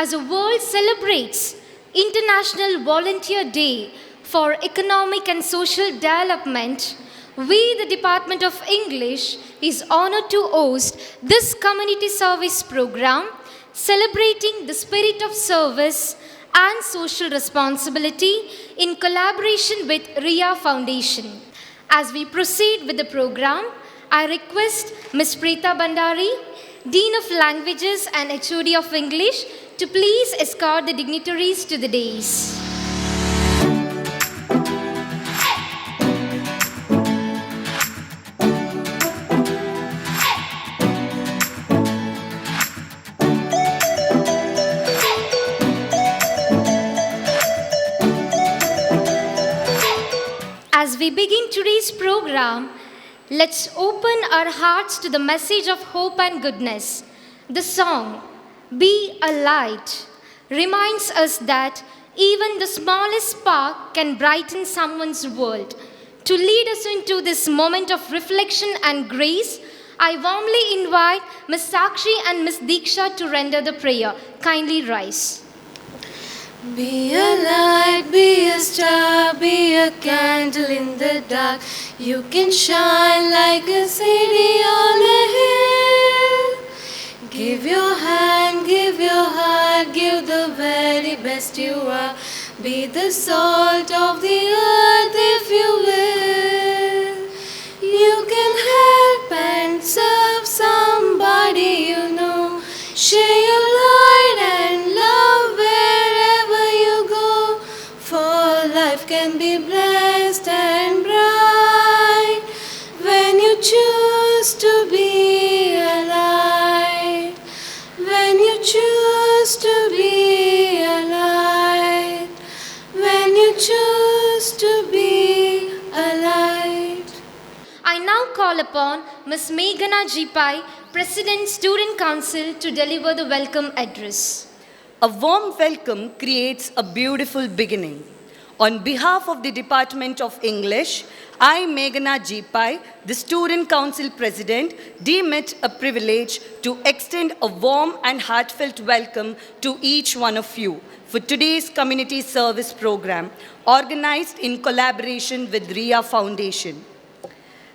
as the world celebrates International Volunteer Day for Economic and Social Development, we, the Department of English, is honored to host this community service program celebrating the spirit of service and social responsibility in collaboration with RIA Foundation. As we proceed with the program, I request Ms. Preeta Bandari, Dean of Languages and HOD of English, to please escort the dignitaries to the dais. As we begin today's program, let's open our hearts to the message of hope and goodness. The song, Be a Light, reminds us that even the smallest spark can brighten someone's world. To lead us into this moment of reflection and grace, I warmly invite Ms. Sakshi and Ms. Diksha to render the prayer. Kindly rise. Be a light, be a star, be a candle in the dark. You can shine like a city on a hill. Give your hand, give your heart, give the very best you are. Be the salt of the earth if you will. You can help and serve somebody you know. Share your light and love wherever you go. For life can be blessed and bright when you choose to be a light. When you choose to be a light. When you choose to be a light. I now call upon Ms. Meghana Jipai, President Student Council, to deliver the welcome address. A warm welcome creates a beautiful beginning. On behalf of the Department of English, I, Meghana Jipai, the Student Council President, deem it a privilege to extend a warm and heartfelt welcome to each one of you for today's community service program, organized in collaboration with RIA Foundation.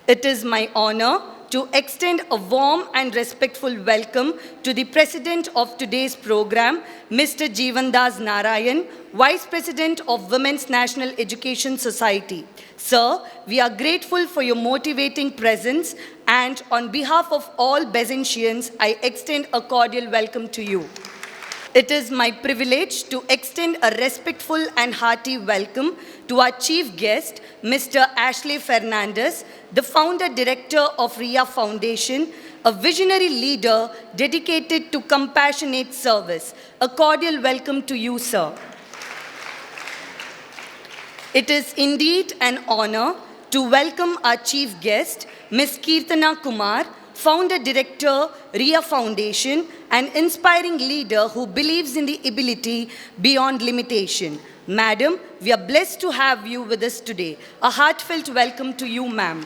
It is my honor to extend a warm and respectful welcome to the President of today's program, Mr. Jeevandas Narayan, Vice President of Women's National Education Society. Sir, we are grateful for your motivating presence, and on behalf of all Besanttians, I extend a cordial welcome to you. It is my privilege to extend a respectful and hearty welcome to our chief guest, Mr. Ashley Fernandez, the founder director of RIA Foundation, a visionary leader dedicated to compassionate service. A cordial welcome to you, sir. It is indeed an honor to welcome our chief guest, Ms. Keerthana Kumar, founder director, RIA Foundation, an inspiring leader who believes in the ability beyond limitation. Madam, we are blessed to have you with us today. A heartfelt welcome to you, ma'am.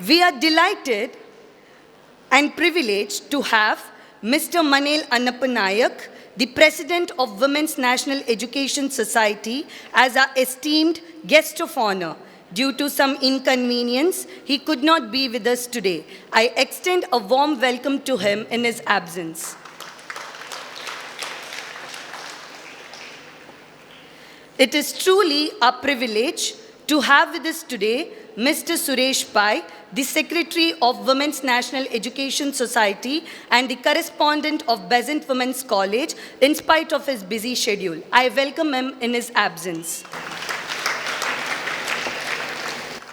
We are delighted and privileged to have Mr. Manel Annapanayak, the President of Women's National Education Society, as our esteemed guest of honor. Due to some inconvenience, he could not be with us today. I extend a warm welcome to him in his absence. It is truly a privilege to have with us today Mr. Suresh Pai, the Secretary of Women's National Education Society and the correspondent of Besant Women's College, in spite of his busy schedule. I welcome him in his absence.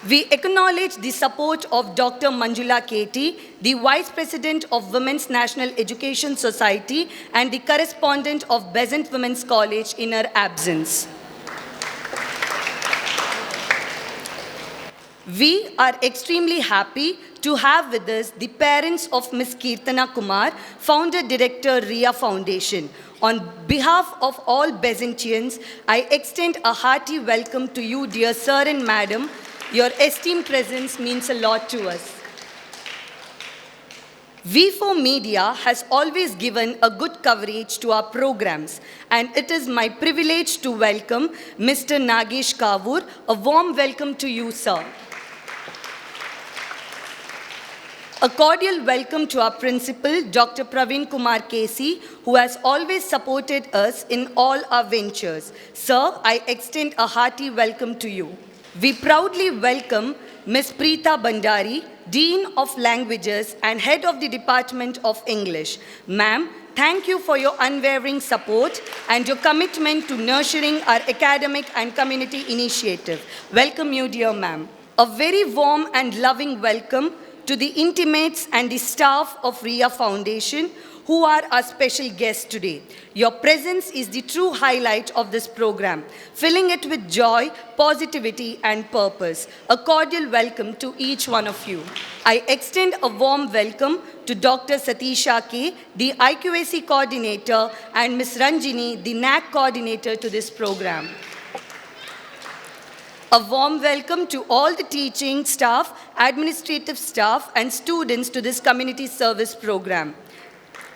We acknowledge the support of Dr. Manjula Keti, the Vice President of Women's National Education Society and the correspondent of Besant Women's College, in her absence. We are extremely happy to have with us the parents of Ms. Keerthana Kumar, founder director, RIA Foundation. On behalf of all Besanttians, I extend a hearty welcome to you, dear sir and madam. Your esteemed presence means a lot to us. V4 Media has always given a good coverage to our programs, and it is my privilege to welcome Mr. Nagesh Kavur. A warm welcome to you, sir. A cordial welcome to our principal, Dr. Praveen Kumar Kesi, who has always supported us in all our ventures. Sir, I extend a hearty welcome to you. We proudly welcome Ms. Preeta Bandari, Dean of Languages and Head of the Department of English. Ma'am, thank you for your unwavering support and your commitment to nurturing our academic and community initiative. Welcome you, dear ma'am. A very warm and loving welcome to the intimates and the staff of RIA Foundation, who are our special guests today. Your presence is the true highlight of this program, filling it with joy, positivity, and purpose. A cordial welcome to each one of you. I extend a warm welcome to Dr. Satisha K., the IQAC coordinator, and Ms. Ranjini, the NAC coordinator to this program. A warm welcome to all the teaching staff, administrative staff, and students to this community service program.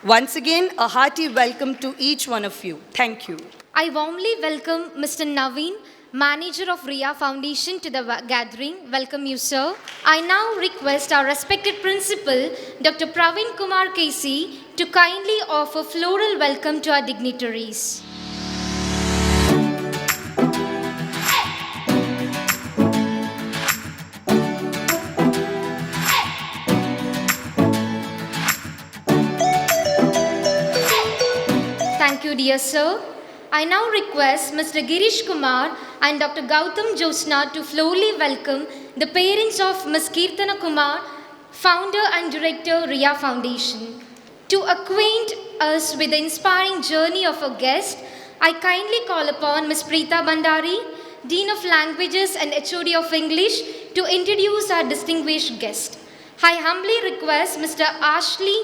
Once again, a hearty welcome to each one of you. Thank you. I warmly welcome Mr. Naveen, Manager of RIA Foundation, to the gathering. Welcome you, sir. I now request our respected principal, Dr. Praveen Kumar Kesi, to kindly offer floral welcome to our dignitaries. Thank you, dear sir. I now request Mr. Girish Kumar and Dr. Gautam Josna to florally welcome the parents of Ms. Kirtana Kumar, founder and director, RIA Foundation. To acquaint us with the inspiring journey of our guest, I kindly call upon Ms. Preeta Bandari, Dean of Languages and HOD of English, to introduce our distinguished guest. I humbly request Mr. Ashley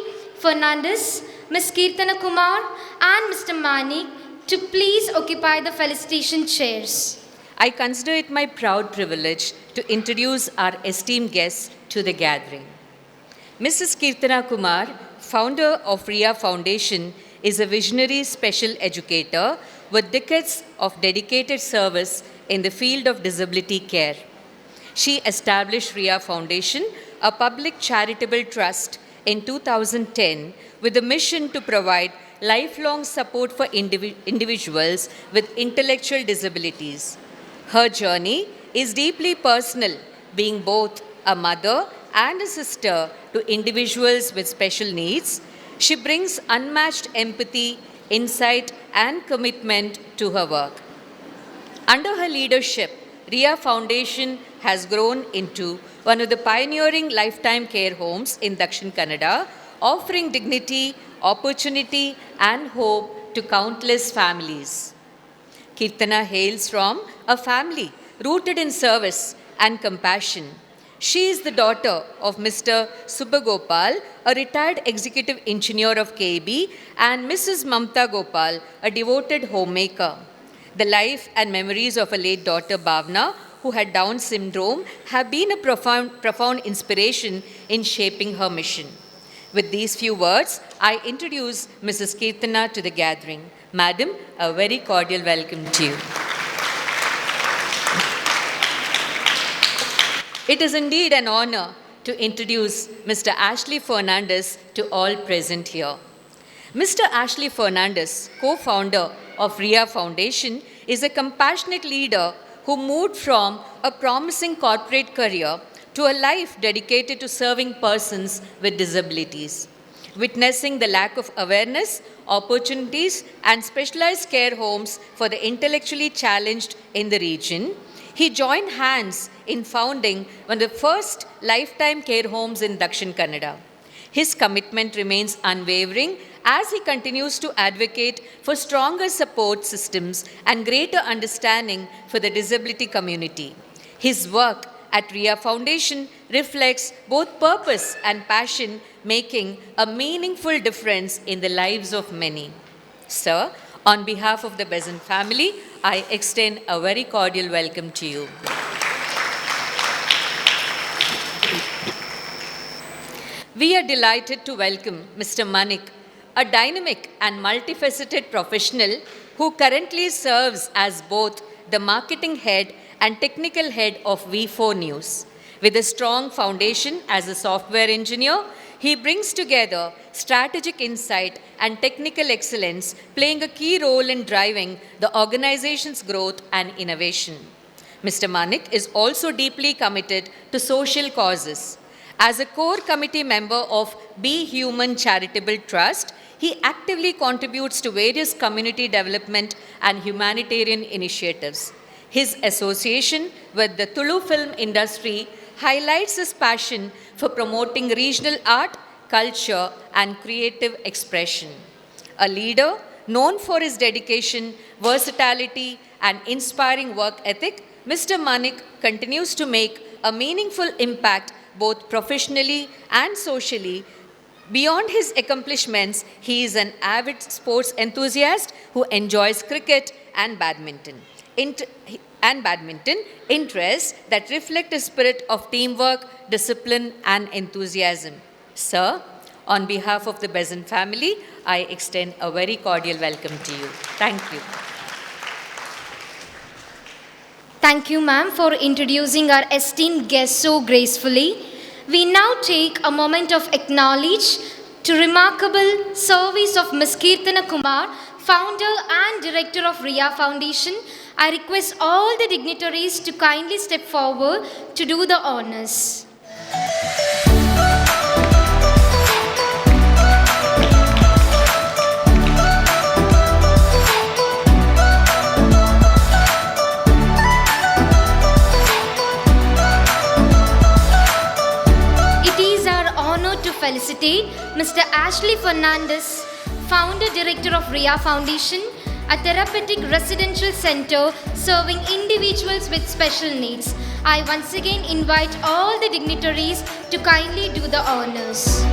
Fernandez, Ms. Kirtana Kumar, and Mr. Manik to please occupy the felicitation chairs. I consider it my proud privilege to introduce our esteemed guests to the gathering. Mrs. Kirtana Kumar, founder of RIA Foundation, is a visionary special educator with decades of dedicated service in the field of disability care. She established RIA Foundation, a public charitable trust, in 2010 with a mission to provide lifelong support for individuals with intellectual disabilities. Her journey is deeply personal, being both a mother and a sister to individuals with special needs. She brings unmatched empathy, insight, and commitment to her work. Under her leadership, RIA Foundation has grown into one of the pioneering lifetime care homes in Dakshin Kannada, offering dignity, opportunity, and hope to countless families. Kirtana hails from a family rooted in service and compassion. She is the daughter of Mr. Subba a retired executive engineer of KB, and Mrs. Mamta Gopal, a devoted homemaker. The life and memories of her late daughter Bhavna, who had Down syndrome, have been a profound inspiration in shaping her mission. With these few words, I introduce Mrs. Kirtana to the gathering. Madam, a very cordial welcome to you. It is indeed an honor to introduce Mr. Ashley Fernandez to all present here. Mr. Ashley Fernandez, co-founder of RIA Foundation, is a compassionate leader who moved from a promising corporate career to a life dedicated to serving persons with disabilities. Witnessing the lack of awareness, opportunities, and specialized care homes for the intellectually challenged in the region, he joined hands in founding one of the first lifetime care homes in Dakshin Kannada. His commitment remains unwavering as he continues to advocate for stronger support systems and greater understanding for the disability community. His work at RIA Foundation reflects both purpose and passion, making a meaningful difference in the lives of many. Sir, on behalf of the Besant family, I extend a very cordial welcome to you. We are delighted to welcome Mr. Manik, a dynamic and multifaceted professional who currently serves as both the marketing head and technical head of V4 News. With a strong foundation as a software engineer, he brings together strategic insight and technical excellence, playing a key role in driving the organization's growth and innovation. Mr. Manik is also deeply committed to social causes. As a core committee member of Be Human Charitable Trust, he actively contributes to various community development and humanitarian initiatives. His association with the Tulu film industry highlights his passion for promoting regional art, culture, and creative expression. A leader known for his dedication, versatility, and inspiring work ethic, Mr. Manik continues to make a meaningful impact both professionally and socially. Beyond his accomplishments, he is an avid sports enthusiast who enjoys cricket and badminton. Interests that reflect a spirit of teamwork, discipline, and enthusiasm. Sir, on behalf of the Besant family, I extend a very cordial welcome to you. Thank you. Thank you, ma'am, for introducing our esteemed guest so gracefully. We now take a moment of acknowledge to remarkable service of Ms. Kirtana Kumar, founder and director of RIA Foundation. I request all the dignitaries to kindly step forward to do the honors. It is our honor to felicitate Mr. Ashley Fernandez, founder director of RIA Foundation, a therapeutic residential center serving individuals with special needs. I once again invite all the dignitaries to kindly do the honors.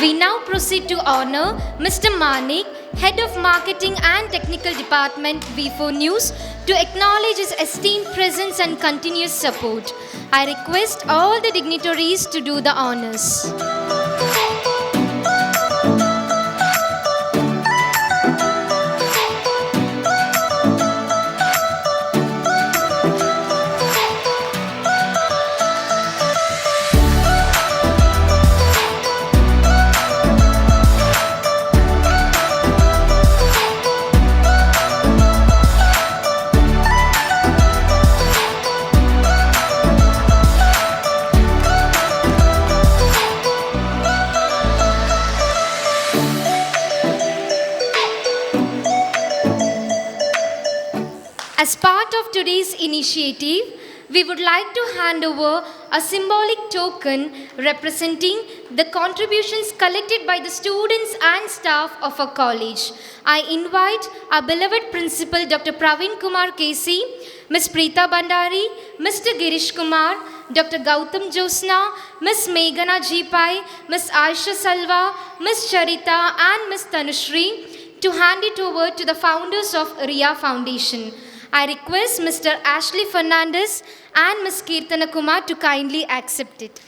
We now proceed to honor Mr. Manik, Head of Marketing and Technical Department, V4 News, to acknowledge his esteemed presence and continuous support. I request all the dignitaries to do the honors. As part of today's initiative, we would like to hand over a symbolic token representing the contributions collected by the students and staff of our college. I invite our beloved principal, Dr. Praveen Kumar KC, Ms. Preeta Bandari, Mr. Girish Kumar, Dr. Gautam Josna, Ms. Meghana Jipai, Ms. Aisha Salva, Ms. Charita, and Ms. Tanushri to hand it over to the founders of RIA Foundation. I request Mr. Ashley Fernandez and Ms. Kirtana Kumar to kindly accept it.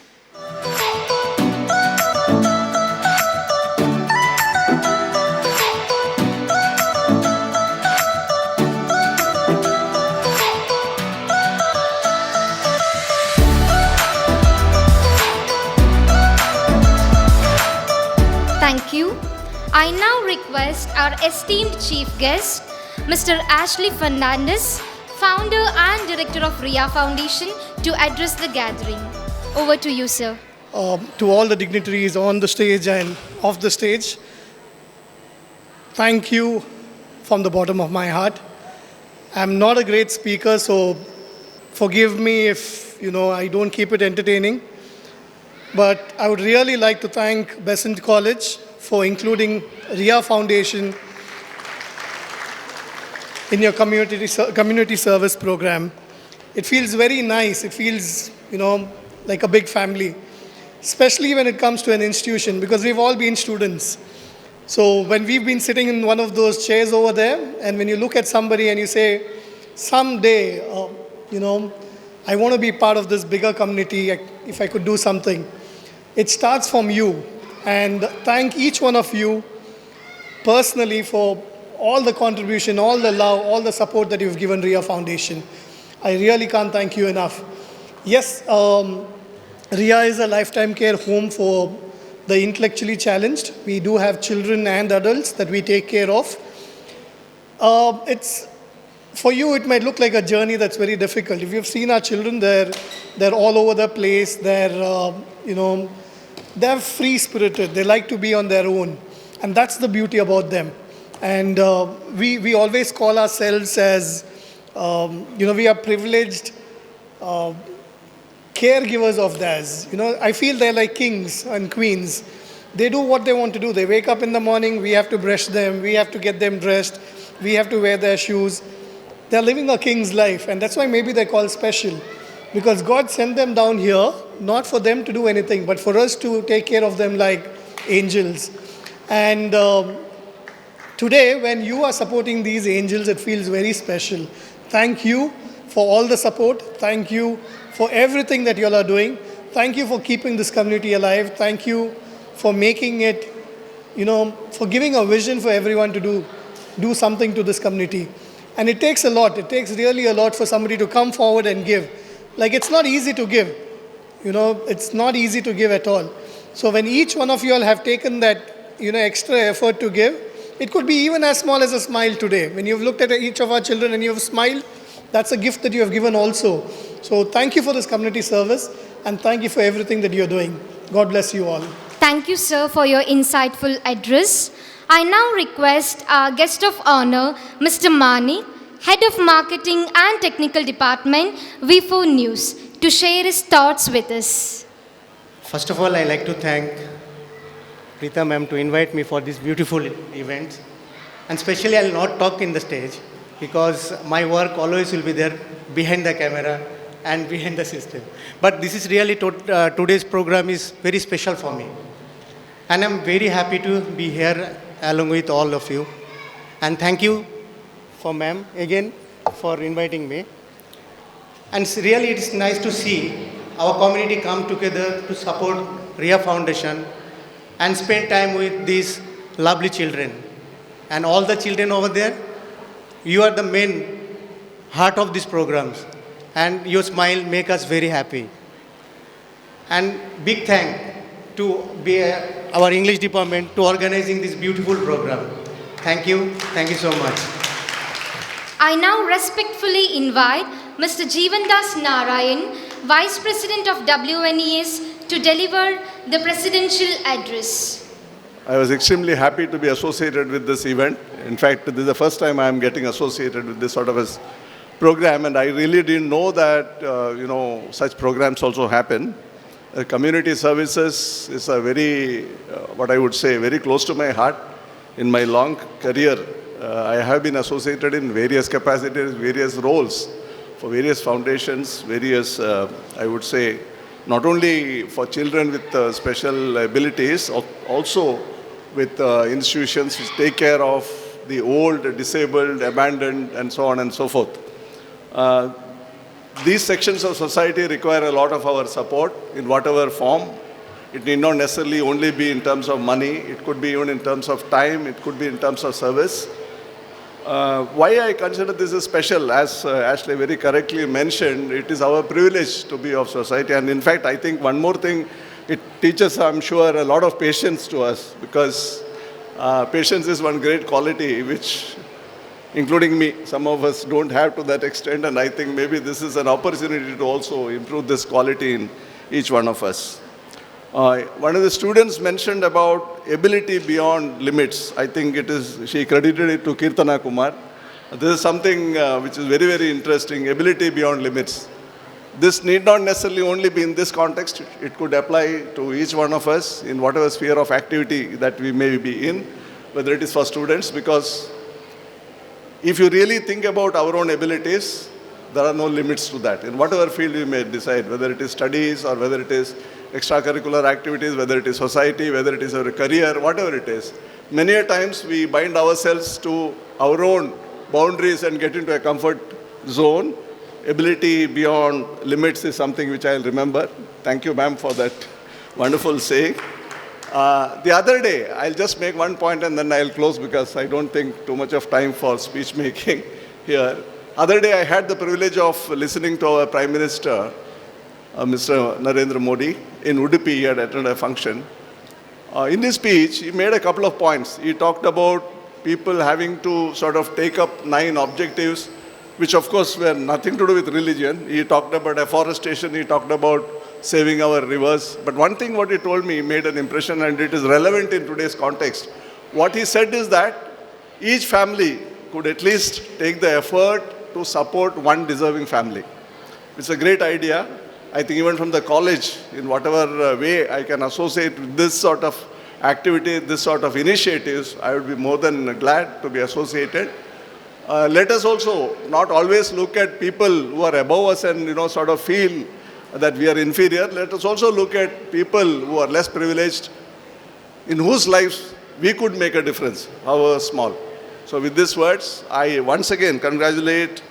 Thank you. I now request our esteemed chief guest, Mr. Ashley Fernandez, founder and director of RIA Foundation, to address the gathering. Over to you, sir. To all the dignitaries on the stage and off the stage, thank you from the bottom of my heart. I'm not a great speaker, so forgive me if I don't keep it entertaining. But I would really like to thank Besant College for including RIA Foundation in your community service program. It feels very nice. It feels, like a big family, especially when it comes to an institution, because we've all been students. So when we've been sitting in one of those chairs over there, and when you look at somebody and you say, someday, I want to be part of this bigger community, if I could do something, it starts from you. And thank each one of you personally for all the contribution, all the love, all the support that you've given RIA Foundation. I really can't thank you enough. Yes, RIA is a lifetime care home for the intellectually challenged. We do have children and adults that we take care of. For you, it might look like a journey that's very difficult. If you've seen our children, they're all over the place. They're free-spirited. They like to be on their own. And that's the beauty about them. And we always call ourselves as, we are privileged caregivers of theirs. I feel they're like kings and queens. They do what they want to do. They wake up in the morning, we have to brush them, we have to get them dressed, we have to wear their shoes. They're living a king's life, and that's why maybe they're called special. Because God sent them down here, not for them to do anything, but for us to take care of them like angels. And today, when you are supporting these angels, it feels very special. Thank you for all the support. Thank you for everything that you all are doing. Thank you for keeping this community alive. Thank you for making it, for giving a vision for everyone to do something to this community. And it takes a lot. It takes really a lot for somebody to come forward and give. Like, it's not easy to give. It's not easy to give at all. So when each one of you all have taken that, extra effort to give, it could be even as small as a smile today. When you've looked at each of our children and you've smiled, that's a gift that you have given also. So thank you for this community service, and thank you for everything that you're doing. God bless you all. Thank you, sir, for your insightful address. I now request our guest of honor, Mr. Mani, Head of Marketing and Technical Department, V4 News, to share his thoughts with us. First of all, I'd like to thank Preeta ma'am to invite me for this beautiful event. And especially, I'll not talk in the stage because my work always will be there behind the camera and behind the system. But this is really, today's program is very special for me. And I'm very happy to be here along with all of you. And thank you for ma'am again for inviting me. And really, it's nice to see our community come together to support RIA Foundation and spend time with these lovely children. And all the children over there, you are the main heart of these programs. And your smile make us very happy. And big thank to our English department to organizing this beautiful program. Thank you. Thank you so much. I now respectfully invite Mr. Jeevandas Narayan, Vice President of WNES, to deliver the presidential address. I was extremely happy to be associated with this event. In fact, this is the first time I am getting associated with this sort of a program, and I really didn't know that such programs also happen. Community services is a very, what I would say, very close to my heart. In my long career, I have been associated in various capacities, various roles for various foundations, various, I would say, not only for children with special abilities, also with institutions which take care of the old, disabled, abandoned, and so on and so forth. These sections of society require a lot of our support in whatever form. It need not necessarily only be in terms of money. It could be even in terms of time. It could be in terms of service. Why I consider this as special, as Ashley very correctly mentioned, it is our privilege to be of society. And in fact, I think one more thing, it teaches, I'm sure, a lot of patience to us, because patience is one great quality which, including me, some of us don't have to that extent, and I think maybe this is an opportunity to also improve this quality in each one of us. One of the students mentioned about ability beyond limits. I think she credited it to Kirtana Kumar. This is something which is very, very interesting, ability beyond limits. This need not necessarily only be in this context. It could apply to each one of us in whatever sphere of activity that we may be in, whether it is for students, because if you really think about our own abilities, There are no limits to that. In whatever field you may decide, whether it is studies or whether it is extracurricular activities, whether it is society, whether it is our career, whatever it is. Many a times we bind ourselves to our own boundaries and get into a comfort zone. Ability beyond limits is something which I'll remember. Thank you, ma'am, for that wonderful saying. The other day, I'll just make one point and then I'll close because I don't think too much of time for speech making here. Other day, I had the privilege of listening to our Prime Minister, Mr. Narendra Modi, in Udupi. He had attended a function. In his speech, he made a couple of points. He talked about people having to sort of take up 9 objectives, which of course were nothing to do with religion. He talked about afforestation, he talked about saving our rivers. But one thing what he told me made an impression, and it is relevant in today's context. What he said is that each family could at least take the effort to support one deserving family. It's a great idea. I think even from the college, in whatever way I can associate with this sort of activity, this sort of initiatives, I would be more than glad to be associated. Let us also not always look at people who are above us and sort of feel that we are inferior. Let us also look at people who are less privileged, in whose lives we could make a difference, however small. So with these words, I once again congratulate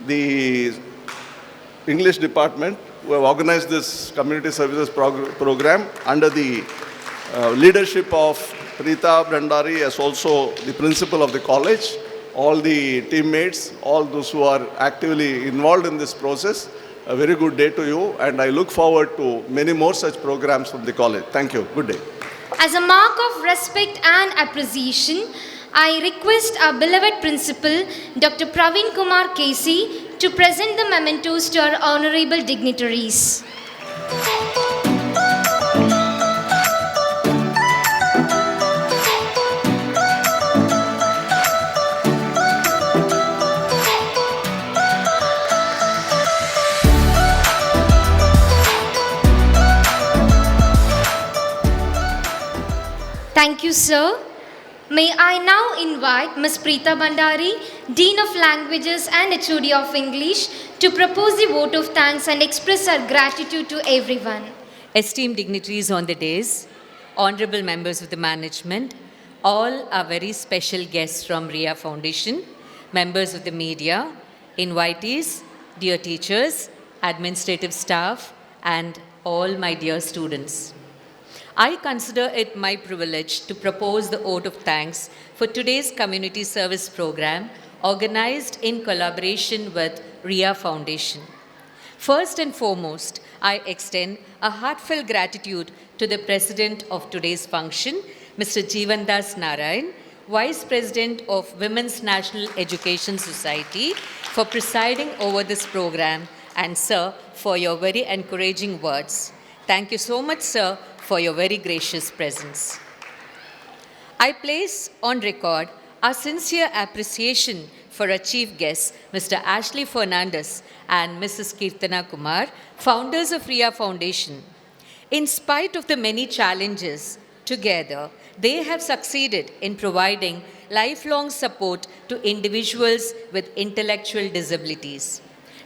the English department who have organized this community services program under the leadership of Preeta Bhandari as also the principal of the college, all the teammates, all those who are actively involved in this process. A very good day to you, and I look forward to many more such programs from the college. Thank you. Good day. As a mark of respect and appreciation, I request our beloved principal, Dr. Praveen Kumar Casey, to present the mementos to our honorable dignitaries. Thank you, sir. May I now invite Ms. Preeta Bhandari, Dean of Languages and HOD of English, to propose the vote of thanks and express our gratitude to everyone. Esteemed dignitaries on the dais, honorable members of the management, all our very special guests from RIA Foundation, members of the media, invitees, dear teachers, administrative staff, and all my dear students. I consider it my privilege to propose the vote of thanks for today's community service program organized in collaboration with RIA Foundation. First and foremost, I extend a heartfelt gratitude to the president of today's function, Mr. Jeevandas Narayan, Vice President of Women's National Education Society, for presiding over this program, and sir, for your very encouraging words. Thank you so much, sir, for your very gracious presence. I place on record our sincere appreciation for our chief guests, Mr. Ashley Fernandez and Mrs. Kirtana Kumar, founders of RIA Foundation. In spite of the many challenges, together, they have succeeded in providing lifelong support to individuals with intellectual disabilities.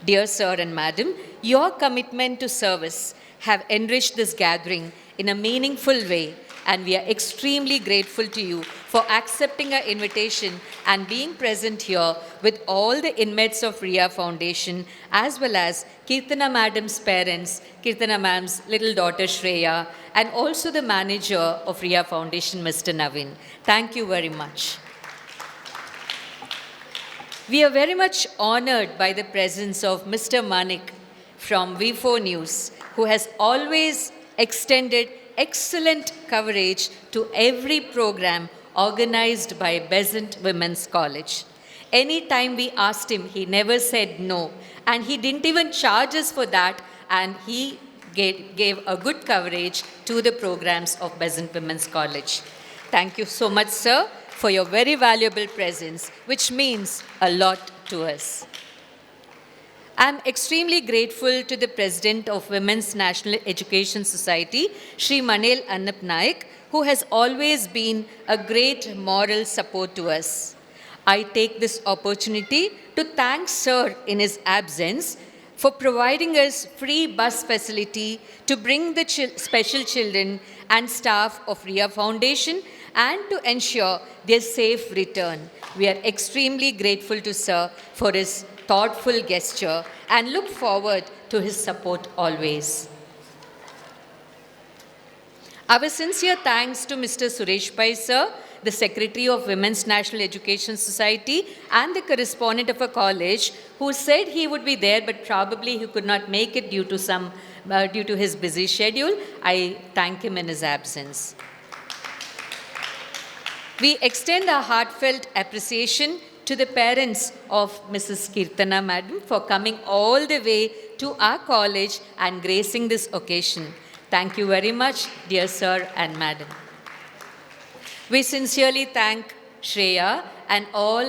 Dear sir and madam, your commitment to service have enriched this gathering in a meaningful way, and we are extremely grateful to you for accepting our invitation and being present here with all the inmates of RIA Foundation, as well as Kirtana Madam's parents, Kirtana Ma'am's little daughter Shreya, and also the manager of RIA Foundation, Mr. Navin. Thank you very much. We are very much honored by the presence of Mr. Manik from V4 News, who has always extended excellent coverage to every program organized by Besant Women's College. Anytime we asked him, he never said no, and he didn't even charge us for that, and he gave a good coverage to the programs of Besant Women's College. Thank you so much, sir, for your very valuable presence, which means a lot to us. I'm extremely grateful to the President of Women's National Education Society, Shri Manel Annap Naik, who has always been a great moral support to us. I take this opportunity to thank Sir in his absence for providing us free bus facility to bring the special children and staff of RIA Foundation and to ensure their safe return. We are extremely grateful to Sir for his thoughtful gesture and look forward to his support always. Our sincere thanks to Mr. Suresh Pai, Sir, the Secretary of Women's National Education Society and the correspondent of a college, who said he would be there, but probably he could not make it due to his busy schedule. I thank him in his absence. We extend our heartfelt appreciation to the parents of Mrs. Kirtana Madam for coming all the way to our college and gracing this occasion. Thank you very much, dear Sir and Madam. We sincerely thank Shreya and all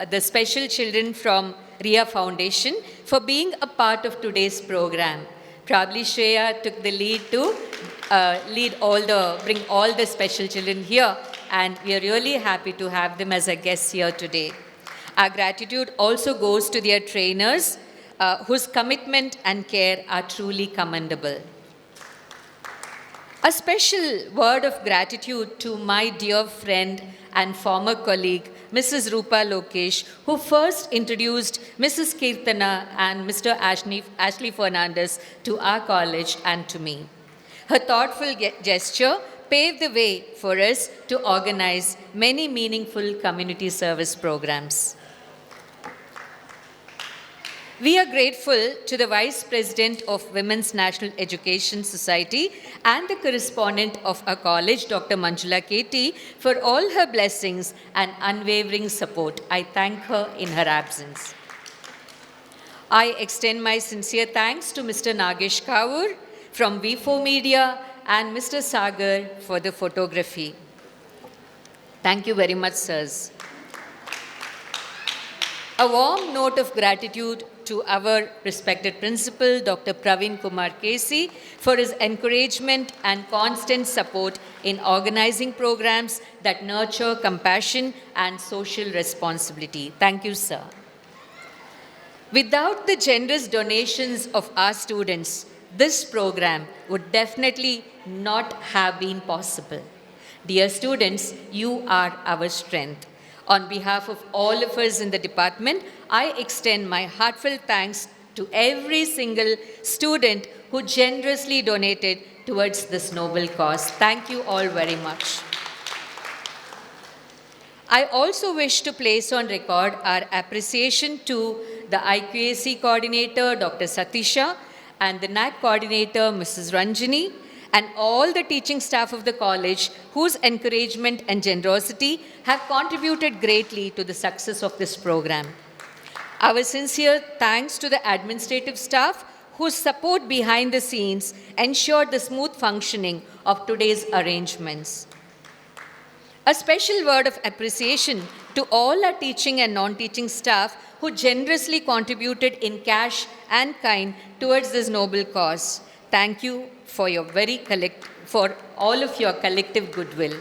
the special children from RIA Foundation for being a part of today's program. Probably Shreya took the lead to bring all the special children here, and we are really happy to have them as a guest here today. Our gratitude also goes to their trainers, whose commitment and care are truly commendable. A special word of gratitude to my dear friend and former colleague, Mrs. Rupa Lokesh, who first introduced Mrs. Kirtana and Mr. Ashley Fernandez to our college and to me. Her thoughtful gesture paved the way for us to organize many meaningful community service programs. We are grateful to the Vice President of Women's National Education Society and the correspondent of our college, Dr. Manjula Keti, for all her blessings and unwavering support. I thank her in her absence. I extend my sincere thanks to Mr. Nagesh Kaur from V4 Media and Mr. Sagar for the photography. Thank you very much, sirs. A warm note of gratitude to our respected principal, Dr. Praveen Kumar Kesi, for his encouragement and constant support in organizing programs that nurture compassion and social responsibility. Thank you, sir. Without the generous donations of our students, this program would definitely not have been possible. Dear students, you are our strength. On behalf of all of us in the department, I extend my heartfelt thanks to every single student who generously donated towards this noble cause. Thank you all very much. I also wish to place on record our appreciation to the IQAC coordinator, Dr. Satisha, and the NAC coordinator, Mrs. Ranjani, and all the teaching staff of the college whose encouragement and generosity have contributed greatly to the success of this program. Our sincere thanks to the administrative staff whose support behind the scenes ensured the smooth functioning of today's arrangements. A special word of appreciation to all our teaching and non-teaching staff who generously contributed in cash and kind towards this noble cause. Thank you for all of your collective goodwill.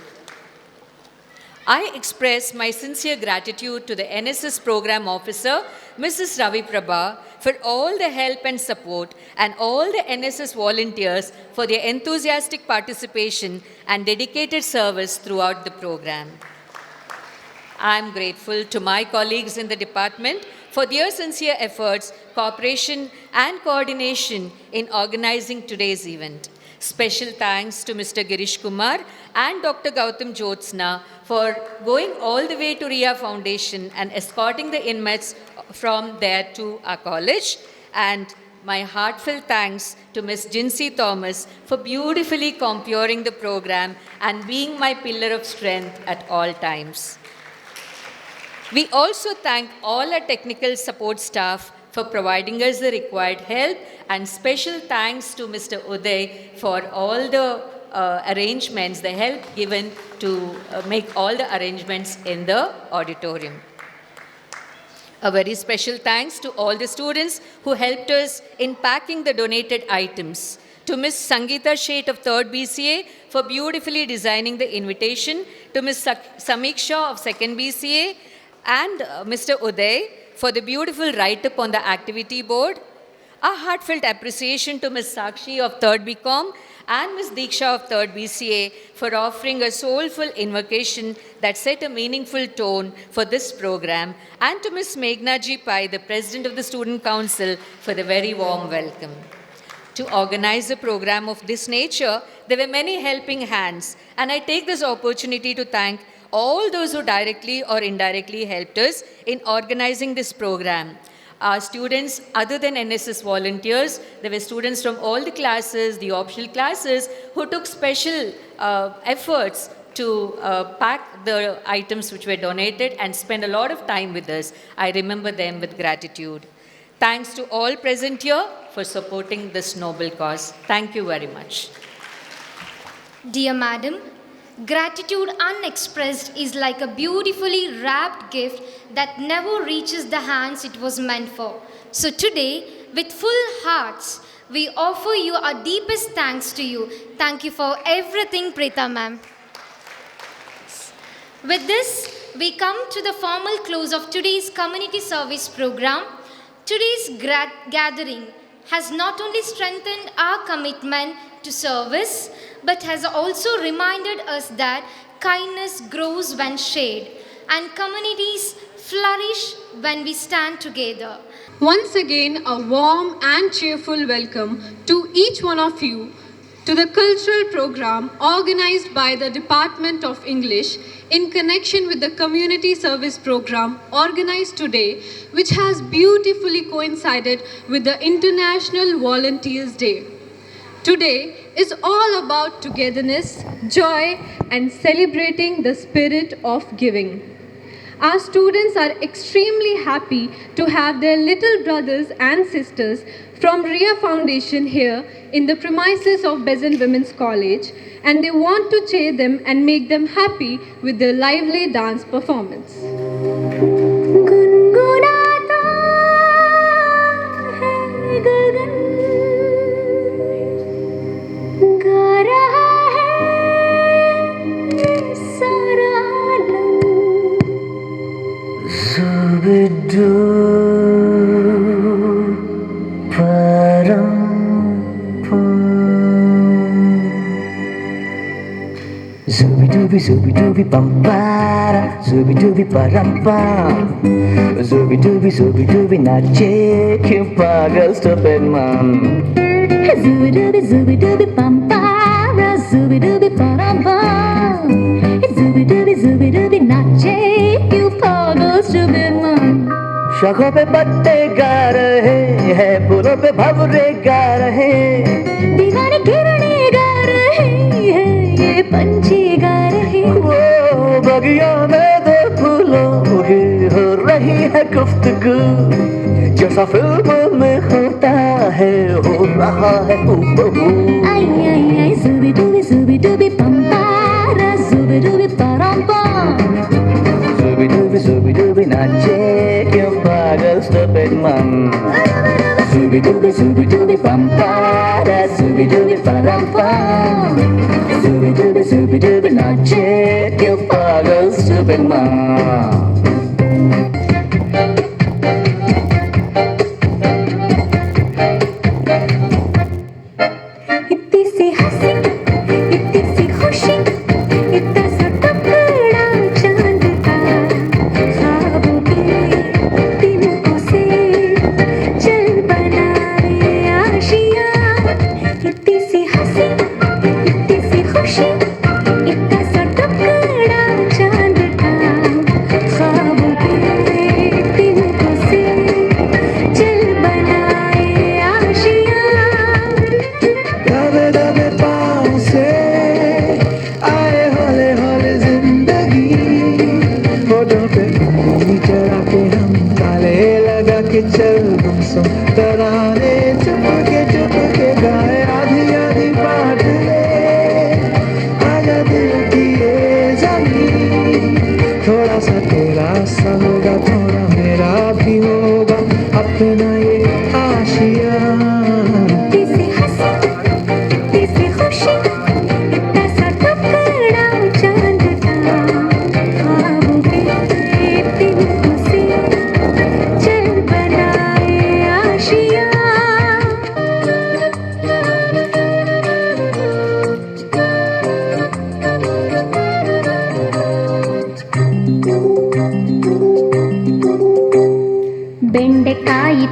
I express my sincere gratitude to the NSS Program Officer, Mrs. Ravi Prabha, for all the help and support, and all the NSS volunteers for their enthusiastic participation and dedicated service throughout the program. I am grateful to my colleagues in the department for their sincere efforts, cooperation, and coordination in organizing today's event. Special thanks to Mr. Girish Kumar and Dr. Gautam Jyotsna for going all the way to RIA Foundation and escorting the inmates from there to our college. And my heartfelt thanks to Ms. Jinsey Thomas for beautifully comparing the program and being my pillar of strength at all times. We also thank all our technical support staff for providing us the required help, and special thanks to Mr. Uday for all the arrangements, the help given to make all the arrangements in the auditorium. A very special thanks to all the students who helped us in packing the donated items. To Ms. Sangeeta Sheth of 3rd BCA for beautifully designing the invitation. To Ms. Samiksha of 2nd BCA. and Mr. Uday for the beautiful write-up on the activity board. A heartfelt appreciation to Ms. Sakshi of 3rd BCom and Ms. Diksha of 3rd BCA for offering a soulful invocation that set a meaningful tone for this program, and to Ms. Meghna Ji Pai, the President of the Student Council, for the very warm welcome. To organize a program of this nature, there were many helping hands, and I take this opportunity to thank all those who directly or indirectly helped us in organizing this program. Our students, other than NSS volunteers, there were students from all the classes, the optional classes, who took special efforts to pack the items which were donated and spend a lot of time with us. I remember them with gratitude. Thanks to all present here for supporting this noble cause. Thank you very much. Dear Madam, gratitude unexpressed is like a beautifully wrapped gift that never reaches the hands it was meant for. So today, with full hearts, we offer you our deepest thanks to you. Thank you for everything, Preeta ma'am. With this, we come to the formal close of today's community service program. Today's gathering has not only strengthened our commitment to service, but has also reminded us that kindness grows when shared and communities flourish when we stand together. Once again, a warm and cheerful welcome to each one of you to the cultural program organized by the Department of English in connection with the community service program organized today, which has beautifully coincided with the International Volunteers Day. Today is all about togetherness, joy, and celebrating the spirit of giving. Our students are extremely happy to have their little brothers and sisters from RIA Foundation here in the premises of Besant Women's College, and they want to cheer them and make them happy with their lively dance performance. Zooby dooby bum para, zooby dooby param pam, zooby dooby nache क्यों पागल stupid man. Zooby dooby bum para, zooby dooby param pam, zooby dooby nache क्यों पागल stupid man. शाखों पे पत्ते गा रहे हैं, फूलों पे भंवरे गा रहे, दीवाने किरणें गा रहे हैं, ये पंछी गा रहे, वो बगिया में दो फूलों की हो रही है गुफ्तगू, जैसा फिल्म में होता है हो रहा है हूबहू. आई आई आई zooby dooby bum para, zooby dooby param pam, zooby dooby nache क्यों पागल stupid man. Zooby dooby bum para, zooby dooby param pam, zooby dooby nache क्यों पागल stupid man.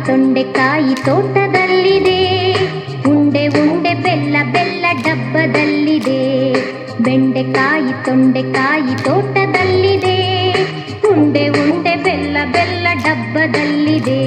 ತೊಂಡೆಕಾಯಿ ತೋಟದಲ್ಲಿದೆ, ಉಂಡೆ ಉಂಡೆ ಬೆಲ್ಲ ಬೆಲ್ಲ ಡಬ್ಬದಲ್ಲಿದೆ. ಬೆಂಡೆಕಾಯಿ ತೊಂಡೆಕಾಯಿ ತೋಟದಲ್ಲಿದೆ, ಉಂಡೆ ಉಂಡೆ ಬೆಲ್ಲ ಬೆಲ್ಲ ಡಬ್ಬದಲ್ಲಿದೆ.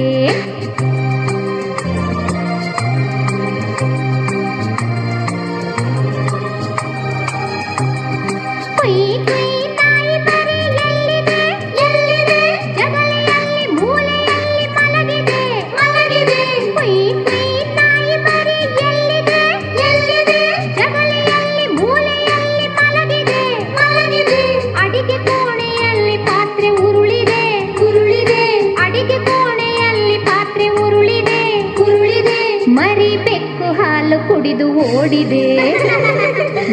ಕುಡಿದು ಓಡಿದೆ.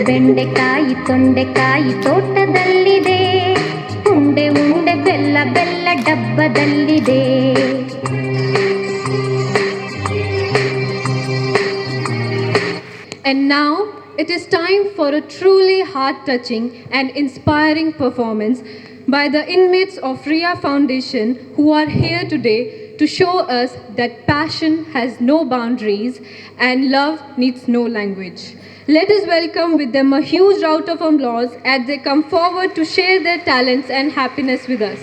ಬೆಂಡೆಕಾಯಿ ತೊಂಡೆಕಾಯಿ ತೋಟದಲ್ಲಿದೆ, ಉಂಡೆ ಉಂಡೆ ಬೆಲ್ಲ ಬೆಲ್ಲ ಡಬ್ಬದಲ್ಲಿದೆ. And now it is time for a truly heart-touching and inspiring performance by the inmates of RIA Foundation who are here today to show us that passion has no boundaries and love needs no language. Let us welcome with them a huge round of applause as they come forward to share their talents and happiness with us.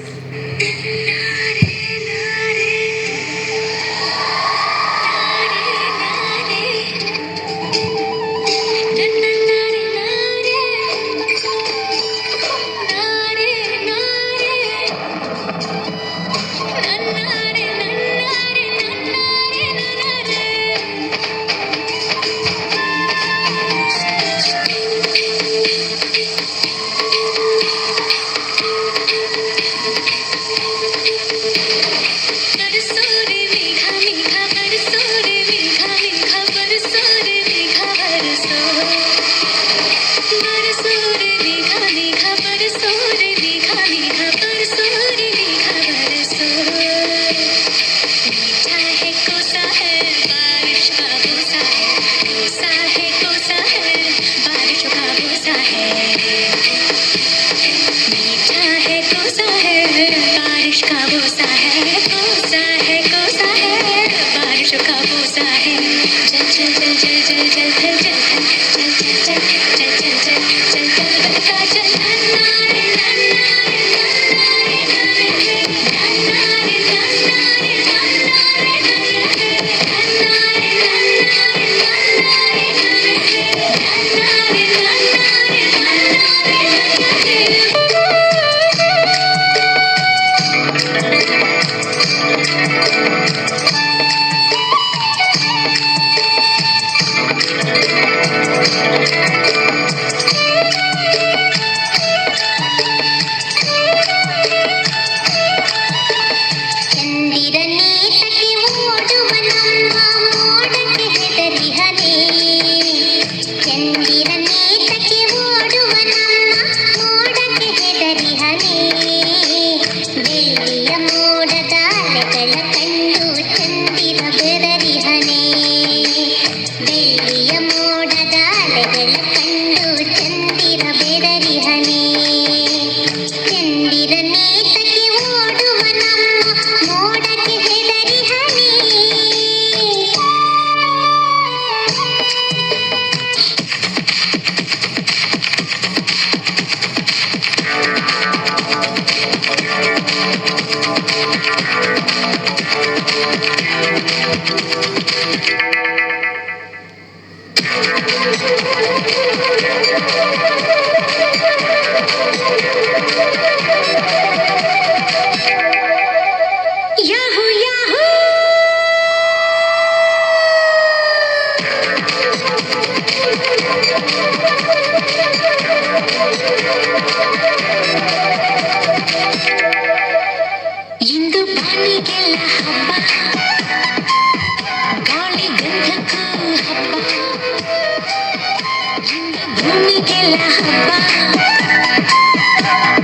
ಭೂಮಿಗೆಲ್ಲ ಹಬ್ಬ,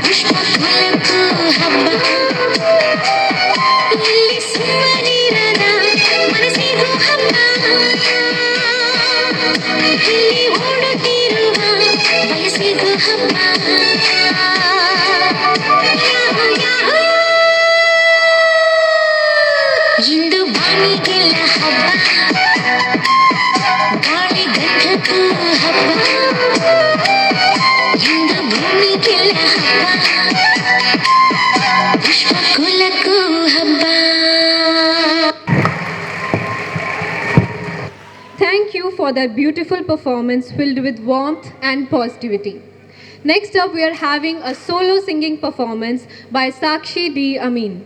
ಪುಷ್ಪ for their beautiful performance filled with warmth and positivity. Next up, we are having a solo singing performance by Sakshi D. Amin.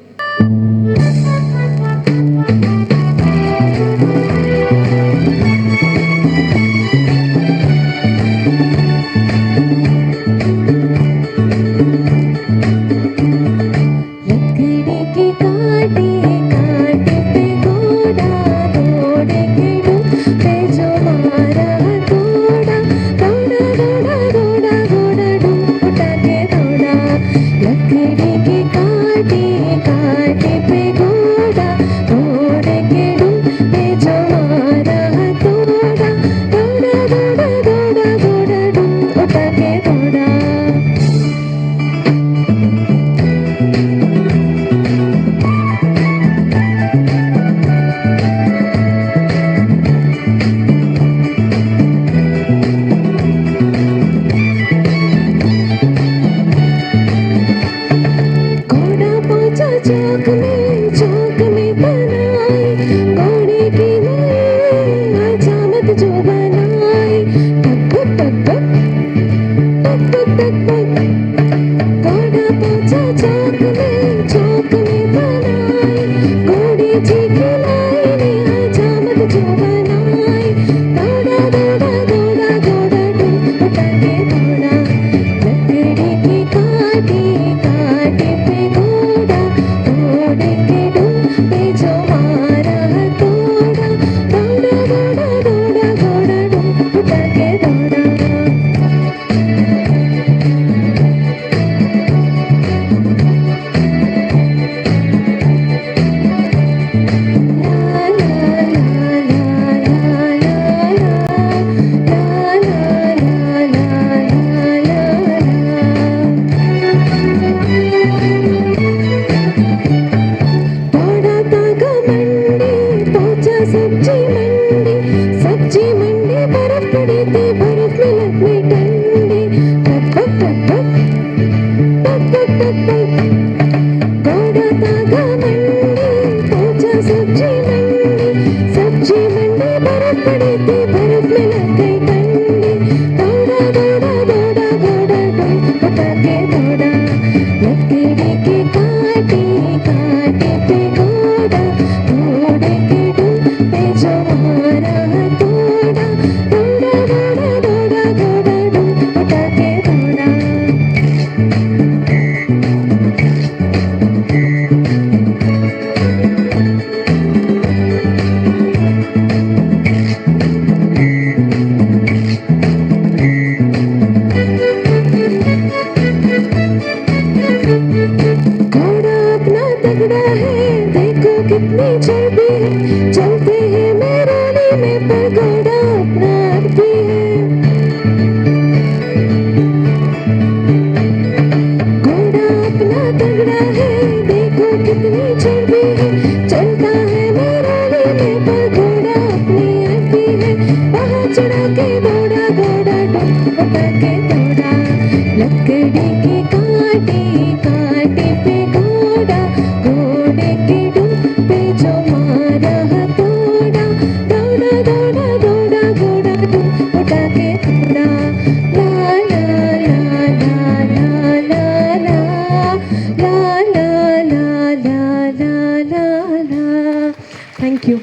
Thank you.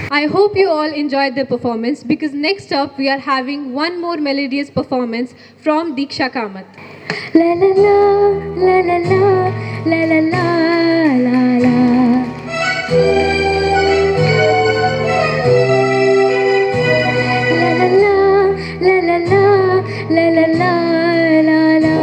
I hope you all enjoyed the performance because next up we are having one more melodious performance from Diksha Kamath. La la la, la la la, la la la, la la. La la la, la la la, la la la, la la.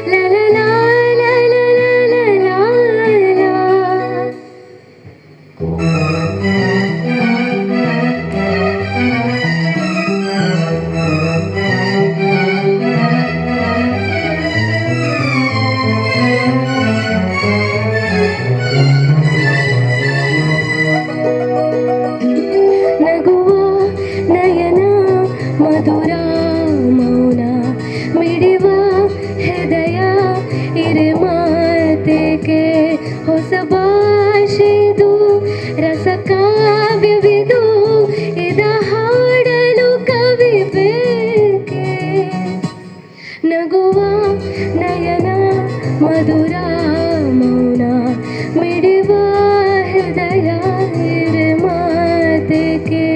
La la la, la la la, la la. ಭಾಷೆದು ರಸಕಾವ್ಯವಿದು ಇದ ಹಾಡಲು ಕವಿ ಬೇಕೆ ನಗುವ ನಯನ ಮಧುರ ಮೌನ ಮಿಡಿವ ಹೃದಯ ಹಿರೆ ಮಾತೆಗೆ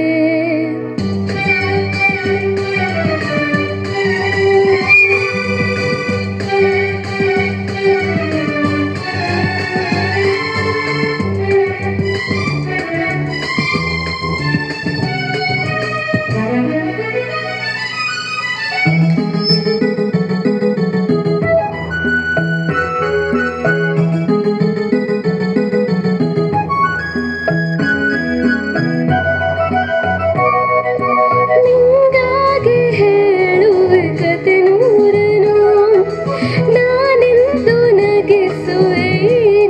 ನಿಂಗಾಗಿ ಹೇಳುವೆ ಕತೆ ನೂರನು ನಾನೆಂದು ನಗಿಸುವೆ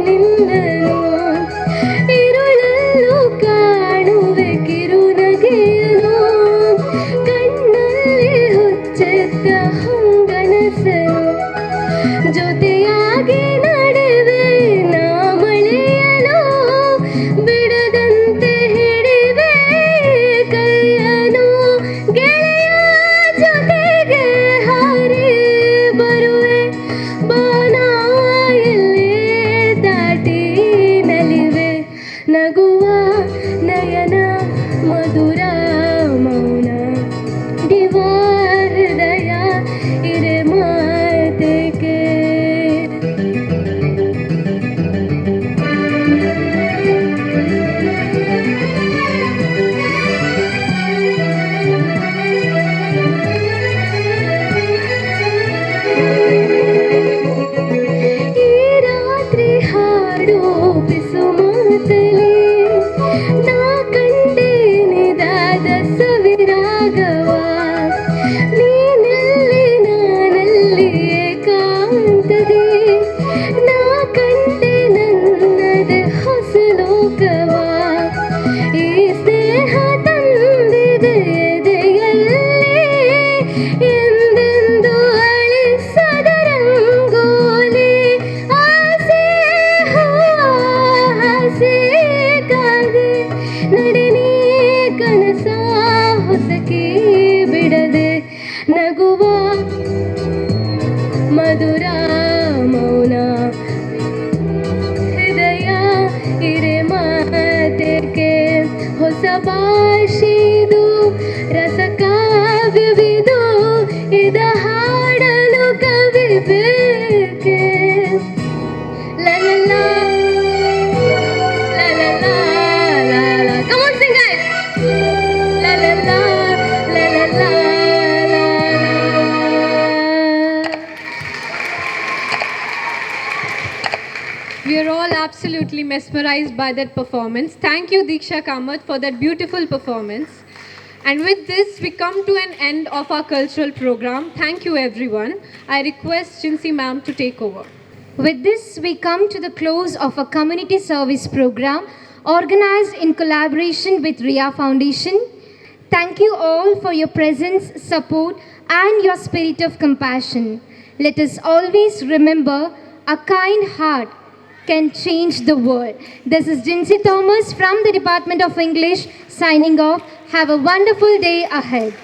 ನಿನ್ನನು ഇരുಳಲ್ಲೂ ಕಾಣುವೆ ಕಿರುನಗೆಯನು ಕಣ್ಣಲ್ಲಿ ಹುಚ್ಚೆತ್ತ ಹೊಂಗನಸನು ಜೊತೆಯಾಗಿ ನಡೆವೆ ನಾ ಮಳೆಯಲು ಬಿಡದಂತೆ ಹಿಡಿವೆ ಕೈಯನು ಗೆಳೆಯ ಜೊತೆಗೆ ಹಾರಿ ಬರುವೆ ಬಾನ ಎಲ್ಲೇ ದಾಟಿ ನಲಿವೆ ನಗುವ ನಯನ ಮಧುರ ಮೌನ ದಿವ ಹೃದಯ ಇರೆ ಮಾತೆಗೆ ಈ ರಾತ್ರಿ ಹಾಡೋ ಬಿಸು ಮಾತಲಿ ನಾ ಕಂಡೆ ನಿದಾದ ಸವಿರಾಗವ ನೀನಲ್ಲಿ ನಾನಲ್ಲಿ ಏಕಾಂತದಿ ನಾ ಕಂಡೆ ನನ್ನದ ಹೊಸ ಲೋಕವ ಈ ಸ್ನೇಹ ತಂದಿದೆ ಎದೆಯಲ್ಲಿ ಎಂದೆಂದು ಅಳಿಸದ ರಂಗೋಲಿ ಆಸೆ ಆಸೆ ಕಾದೆ ನಡೆನಿ ಕನಸ ಹೊಸಕಿ ಬಿಡದೆ ನಗುವ ಮಧುರ ಮೌನ ಹೃದಯ ಇರೆ ಮಾತೆಗೆ ಹೊಸ ಭಾಷೆದು ರಸಕಾವ್ಯವಿದು ಇದ ಹಾಡಲು ಕವಿ ಬೇಕೆ ಲಲಲ ಲಲಲ ಲಲ come on sing guys ಲಲಲ ಲಲಲ ಲಲ We are all absolutely mesmerized by that performance. Thank you, Diksha Kamath, for that beautiful performance. And with this, we come to an end of our cultural program. Thank you, everyone. I request Jinsi ma'am to take over. With this, we come to the close of a community service program organized in collaboration with RIA Foundation. Thank you all for your presence, support, and your spirit of compassion. Let us always remember a kind heart can change the world. This is Jinsi Thomas from the Department of English signing off. Have a wonderful day ahead.